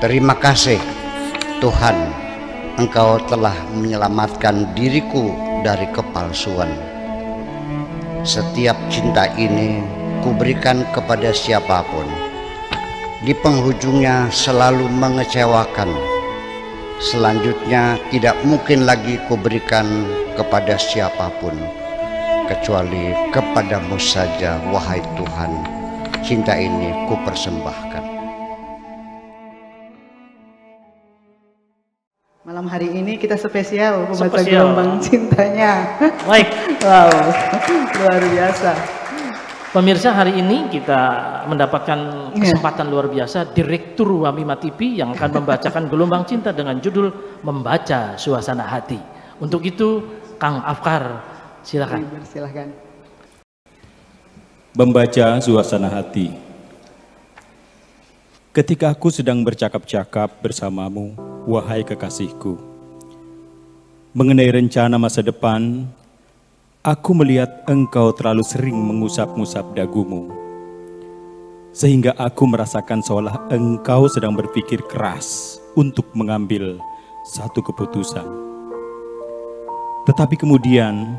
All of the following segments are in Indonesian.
Terima kasih Tuhan, Engkau telah menyelamatkan diriku dari kepalsuan. Setiap cinta ini kuberikan kepada siapapun, di penghujungnya selalu mengecewakan. Selanjutnya tidak mungkin lagi kuberikan kepada siapapun, kecuali kepadamu saja, wahai Tuhan. Cinta ini kupersembahkan. Malam hari ini kita spesial membaca gelombang cintanya. Baik. Wow, luar biasa. Pemirsa, hari ini kita mendapatkan kesempatan luar biasa. Direktur Wamima TV yang akan membacakan gelombang cinta dengan judul Membaca Suasana Hati. Untuk itu, Kang Afkar, silakan. Silakan. Membaca suasana hati. Ketika aku sedang bercakap-cakap bersamamu, wahai kekasihku, mengenai rencana masa depan, aku melihat engkau terlalu sering mengusap-ngusap dagumu, sehingga aku merasakan seolah engkau sedang berpikir keras untuk mengambil satu keputusan. Tetapi kemudian,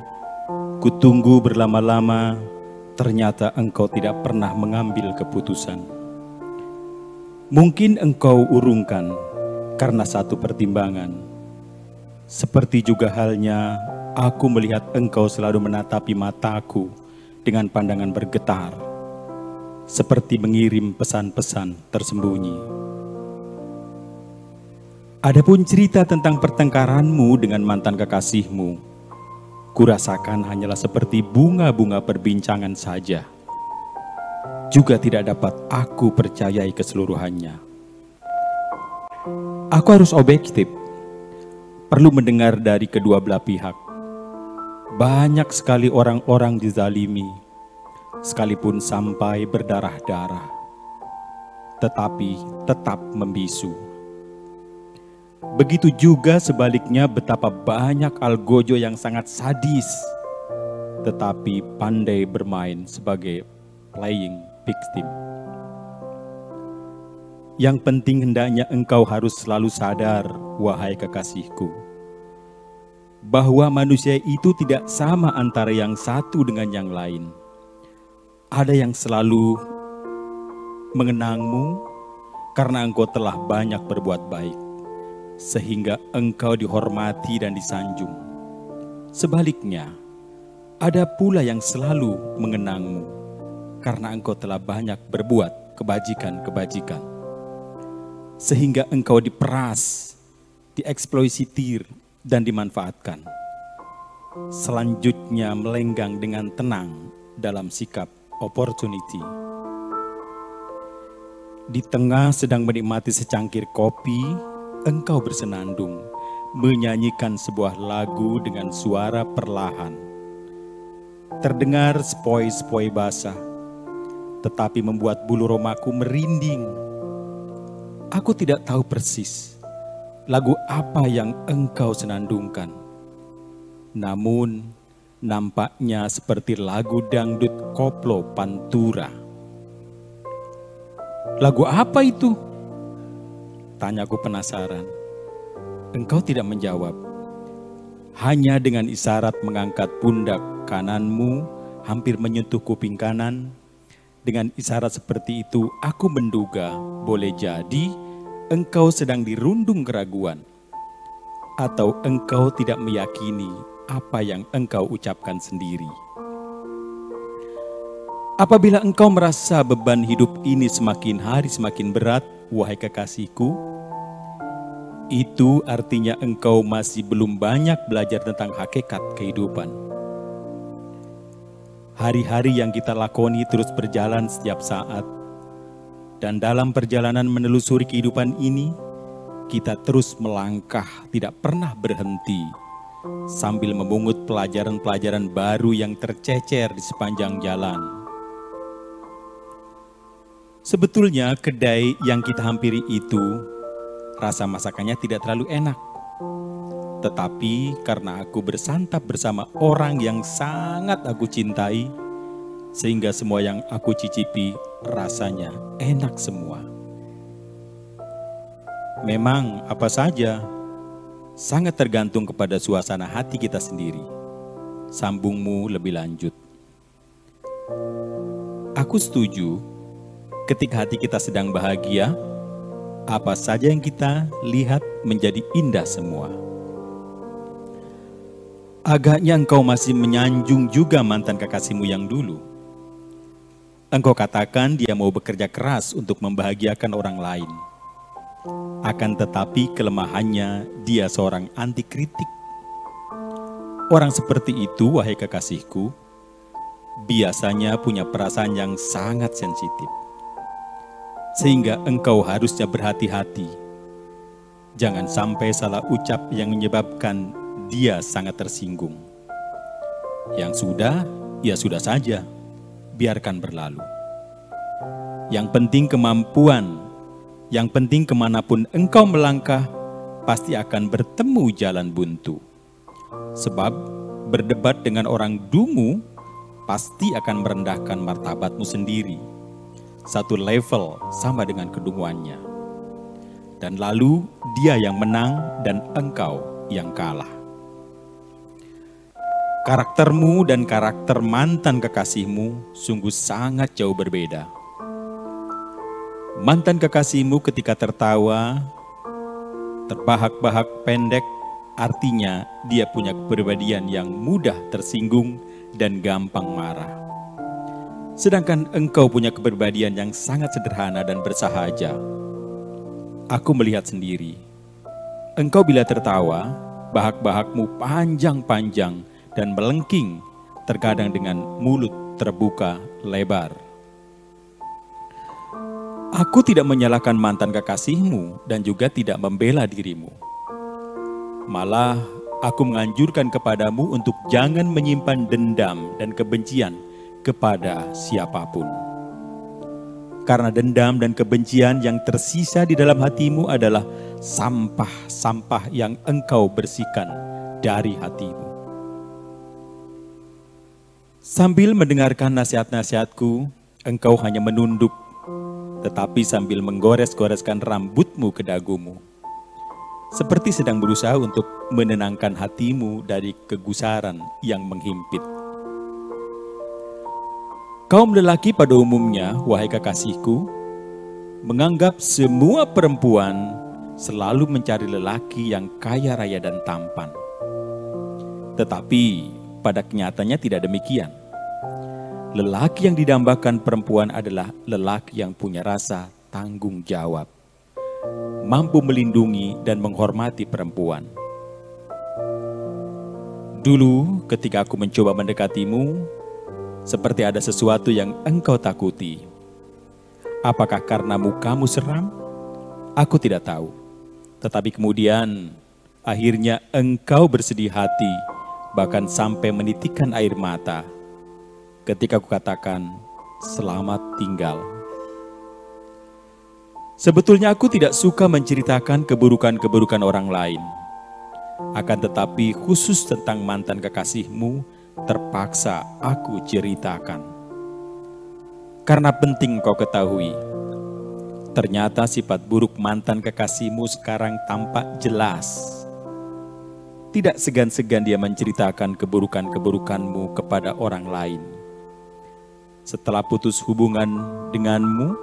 kutunggu berlama-lama, ternyata engkau tidak pernah mengambil keputusan. Mungkin engkau urungkan karena satu pertimbangan. Seperti juga halnya, aku melihat engkau selalu menatapi mataku dengan pandangan bergetar, seperti mengirim pesan-pesan tersembunyi. Adapun cerita tentang pertengkaranmu dengan mantan kekasihmu, kurasakan hanyalah seperti bunga-bunga perbincangan saja. Juga tidak dapat aku percayai keseluruhannya. Aku harus objektif, perlu mendengar dari kedua belah pihak. Banyak sekali orang-orang dizalimi, sekalipun sampai berdarah-darah, tetapi tetap membisu. Begitu juga sebaliknya betapa banyak algojo yang sangat sadis, tetapi pandai bermain sebagai playing victim. Yang penting hendaknya engkau harus selalu sadar, wahai kekasihku, bahwa manusia itu tidak sama antara yang satu dengan yang lain. Ada yang selalu mengenangmu karena engkau telah banyak berbuat baik, sehingga engkau dihormati dan disanjung. Sebaliknya, ada pula yang selalu mengenangmu karena engkau telah banyak berbuat kebajikan-kebajikan, sehingga engkau diperas, dieksploitir, dan dimanfaatkan. Selanjutnya melenggang dengan tenang dalam sikap opportunity. Di tengah sedang menikmati secangkir kopi, engkau bersenandung, menyanyikan sebuah lagu dengan suara perlahan. Terdengar sepoi-sepoi basah, tetapi membuat bulu romaku merinding. Aku tidak tahu persis lagu apa yang engkau senandungkan. Namun, nampaknya seperti lagu dangdut koplo pantura. Lagu apa itu? Tanyaku penasaran. Engkau tidak menjawab. Hanya dengan isyarat mengangkat pundak kananmu hampir menyentuh kuping kanan. Dengan isyarat seperti itu aku menduga boleh jadi engkau sedang dirundung keraguan. Atau engkau tidak meyakini apa yang engkau ucapkan sendiri. Apabila engkau merasa beban hidup ini semakin hari semakin berat, wahai kekasihku, itu artinya engkau masih belum banyak belajar tentang hakikat kehidupan. Hari-hari yang kita lakoni terus berjalan setiap saat. Dan dalam perjalanan menelusuri kehidupan ini, kita terus melangkah tidak pernah berhenti. Sambil memungut pelajaran-pelajaran baru yang tercecer di sepanjang jalan. Sebetulnya kedai yang kita hampiri itu, rasa masakannya tidak terlalu enak. Tetapi karena aku bersantap bersama orang yang sangat aku cintai, sehingga semua yang aku cicipi rasanya enak semua. Memang apa saja sangat tergantung kepada suasana hati kita sendiri. Sambungmu lebih lanjut. Aku setuju, ketika hati kita sedang bahagia, apa saja yang kita lihat menjadi indah semua. Agaknya engkau masih menyanjung juga mantan kekasihmu yang dulu. Engkau katakan dia mau bekerja keras untuk membahagiakan orang lain. Akan tetapi kelemahannya dia seorang anti kritik. Orang seperti itu, wahai kekasihku, biasanya punya perasaan yang sangat sensitif. Sehingga engkau harusnya berhati-hati. Jangan sampai salah ucap yang menyebabkan dia sangat tersinggung. Yang sudah, ya sudah saja, biarkan berlalu. Yang penting kemampuan. Yang penting kemanapun engkau melangkah, pasti akan bertemu jalan buntu. Sebab berdebat dengan orang dungu, pasti akan merendahkan martabatmu sendiri. Satu level sama dengan kedunguannya. Dan lalu dia yang menang dan engkau yang kalah. Karaktermu dan karakter mantan kekasihmu sungguh sangat jauh berbeda. Mantan kekasihmu ketika tertawa, terbahak-bahak pendek, artinya dia punya kepribadian yang mudah tersinggung dan gampang marah. Sedangkan engkau punya kepribadian yang sangat sederhana dan bersahaja. Aku melihat sendiri. Engkau bila tertawa, bahak-bahakmu panjang-panjang dan melengking, terkadang dengan mulut terbuka lebar. Aku tidak menyalahkan mantan kekasihmu dan juga tidak membela dirimu. Malah aku menganjurkan kepadamu untuk jangan menyimpan dendam dan kebencian kepada siapapun. Karena dendam dan kebencian yang tersisa di dalam hatimu adalah sampah-sampah yang engkau bersihkan dari hatimu. Sambil mendengarkan nasihat-nasihatku, engkau hanya menunduk, tetapi sambil menggores-goreskan rambutmu ke dagumu. Seperti sedang berusaha untuk menenangkan hatimu dari kegusaran yang menghimpit. Kaum lelaki pada umumnya, wahai kekasihku, menganggap semua perempuan selalu mencari lelaki yang kaya raya dan tampan. Tetapi pada kenyataannya tidak demikian. Lelaki yang didambakan perempuan adalah lelaki yang punya rasa tanggung jawab, mampu melindungi dan menghormati perempuan. Dulu ketika aku mencoba mendekatimu, seperti ada sesuatu yang engkau takuti. Apakah karena mukamu seram? Aku tidak tahu. Tetapi kemudian akhirnya engkau bersedih hati, bahkan sampai menitikkan air mata ketika aku katakan, selamat tinggal. Sebetulnya aku tidak suka menceritakan keburukan-keburukan orang lain. Akan tetapi khusus tentang mantan kekasihmu, terpaksa aku ceritakan. Karena penting kau ketahui, ternyata sifat buruk mantan kekasihmu sekarang tampak jelas. Tidak segan-segan dia menceritakan keburukan-keburukanmu kepada orang lain. Setelah putus hubungan denganmu,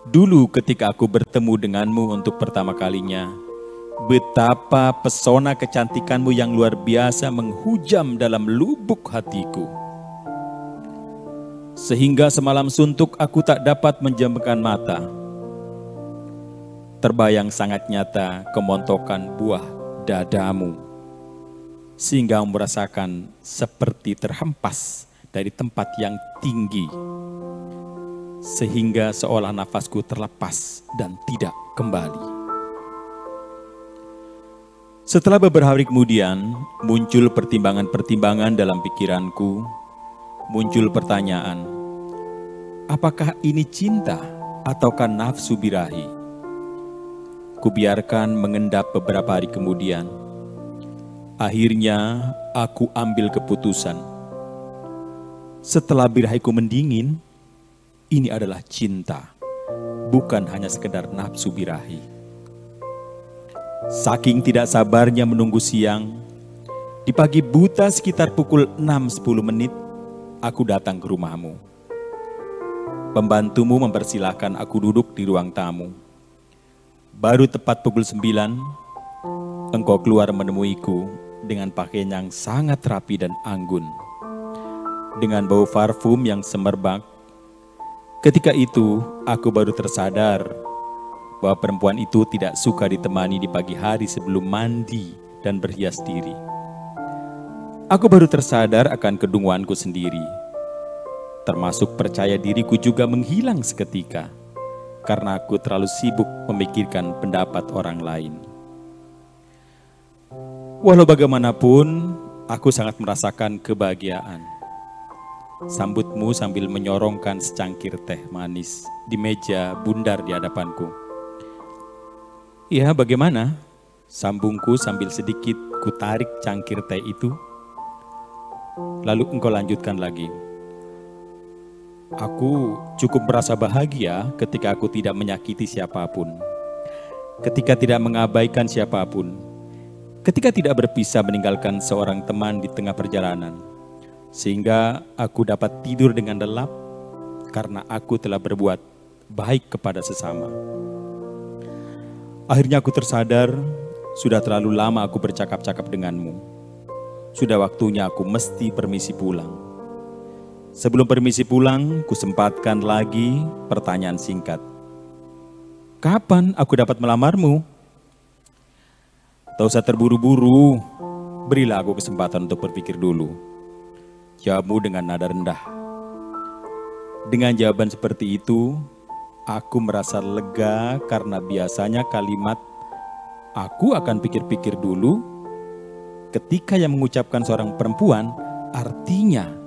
dulu ketika aku bertemu denganmu untuk pertama kalinya, betapa pesona kecantikanmu yang luar biasa menghujam dalam lubuk hatiku. Sehingga semalam suntuk aku tak dapat menjamkan mata. Terbayang sangat nyata kemontokan buah dadamu, sehingga merasakan seperti terhempas dari tempat yang tinggi, sehingga seolah nafasku terlepas dan tidak kembali. Setelah beberapa hari kemudian, muncul pertimbangan-pertimbangan dalam pikiranku, muncul pertanyaan, apakah ini cinta ataukah nafsu birahi? Kubiarkan mengendap beberapa hari kemudian. Akhirnya aku ambil keputusan. Setelah birahiku mendingin, ini adalah cinta. bukan hanya sekedar nafsu birahi. Saking tidak sabarnya menunggu siang, di pagi buta sekitar pukul 6.10 menit, aku datang ke rumahmu. Pembantumu mempersilahkan aku duduk di ruang tamu. Baru tepat pukul 9, engkau keluar menemuiku dengan pakaian yang sangat rapi dan anggun. Dengan bau parfum yang semerbak. Ketika itu, aku baru tersadar bahwa perempuan itu tidak suka ditemani di pagi hari sebelum mandi dan berhias diri. Aku baru tersadar akan kedunguanku sendiri. Termasuk percaya diriku juga menghilang seketika, karena aku terlalu sibuk memikirkan pendapat orang lain. Walau bagaimanapun, aku sangat merasakan kebahagiaan. Sambutmu sambil menyorongkan secangkir teh manis di meja bundar di hadapanku. Ya, bagaimana? Sambungku sambil sedikit kutarik cangkir teh itu. Lalu engkau lanjutkan lagi. Aku cukup merasa bahagia ketika aku tidak menyakiti siapapun. Ketika tidak mengabaikan siapapun. Ketika tidak berpisah meninggalkan seorang teman di tengah perjalanan. Sehingga aku dapat tidur dengan lelap karena aku telah berbuat baik kepada sesama. Akhirnya aku tersadar, sudah terlalu lama aku bercakap-cakap denganmu. Sudah waktunya aku mesti permisi pulang. Sebelum permisi pulang, kusempatkan lagi pertanyaan singkat. Kapan aku dapat melamarmu? Tak usah terburu-buru, berilah aku kesempatan untuk berpikir dulu. Jawabmu dengan nada rendah. Dengan jawaban seperti itu, aku merasa lega karena biasanya kalimat "aku akan pikir-pikir dulu" ketika yang mengucapkan seorang perempuan artinya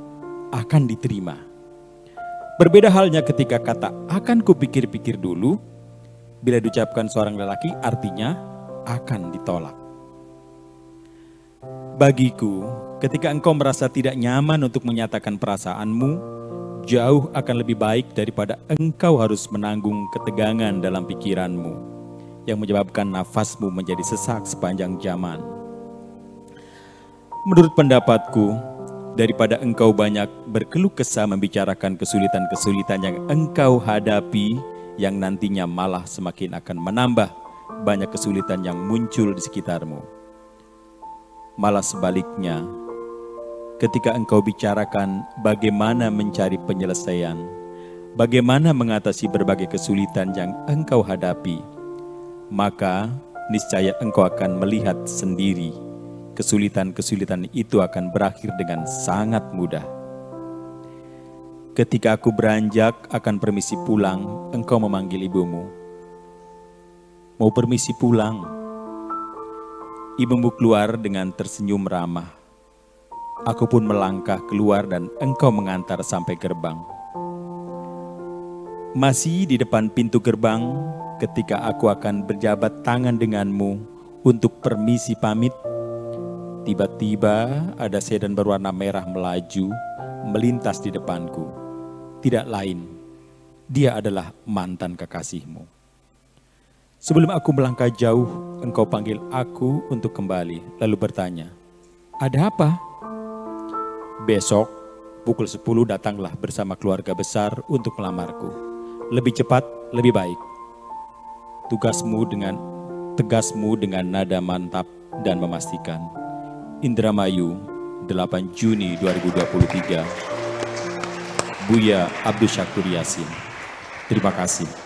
akan diterima. Berbeda halnya ketika kata "akan kupikir-pikir dulu" bila diucapkan seorang lelaki artinya akan ditolak. Bagiku, ketika engkau merasa tidak nyaman untuk menyatakan perasaanmu, jauh akan lebih baik daripada engkau harus menanggung ketegangan dalam pikiranmu yang menyebabkan nafasmu menjadi sesak sepanjang zaman. Menurut pendapatku, daripada engkau banyak berkeluh kesah membicarakan kesulitan-kesulitan yang engkau hadapi yang nantinya malah semakin akan menambah banyak kesulitan yang muncul di sekitarmu. Malah sebaliknya, ketika engkau bicarakan bagaimana mencari penyelesaian, bagaimana mengatasi berbagai kesulitan yang engkau hadapi, maka niscaya engkau akan melihat sendiri kesulitan-kesulitan itu akan berakhir dengan sangat mudah. Ketika aku beranjak akan permisi pulang, engkau memanggil ibumu. Mau permisi pulang? Ibumu keluar dengan tersenyum ramah. Aku pun melangkah keluar dan engkau mengantar sampai gerbang. Masih di depan pintu gerbang, ketika aku akan berjabat tangan denganmu untuk permisi pamit, tiba-tiba ada sedan berwarna merah melaju, melintas di depanku. Tidak lain, dia adalah mantan kekasihmu. Sebelum aku melangkah jauh, engkau panggil aku untuk kembali, lalu bertanya, "Ada apa?" "Besok, pukul 10 datanglah bersama keluarga besar untuk melamarku. Lebih cepat, lebih baik." Tegasmu dengan nada mantap dan memastikan. Indramayu, 8 Juni 2023. Buya Abdul Syakur Yasin. Terima kasih.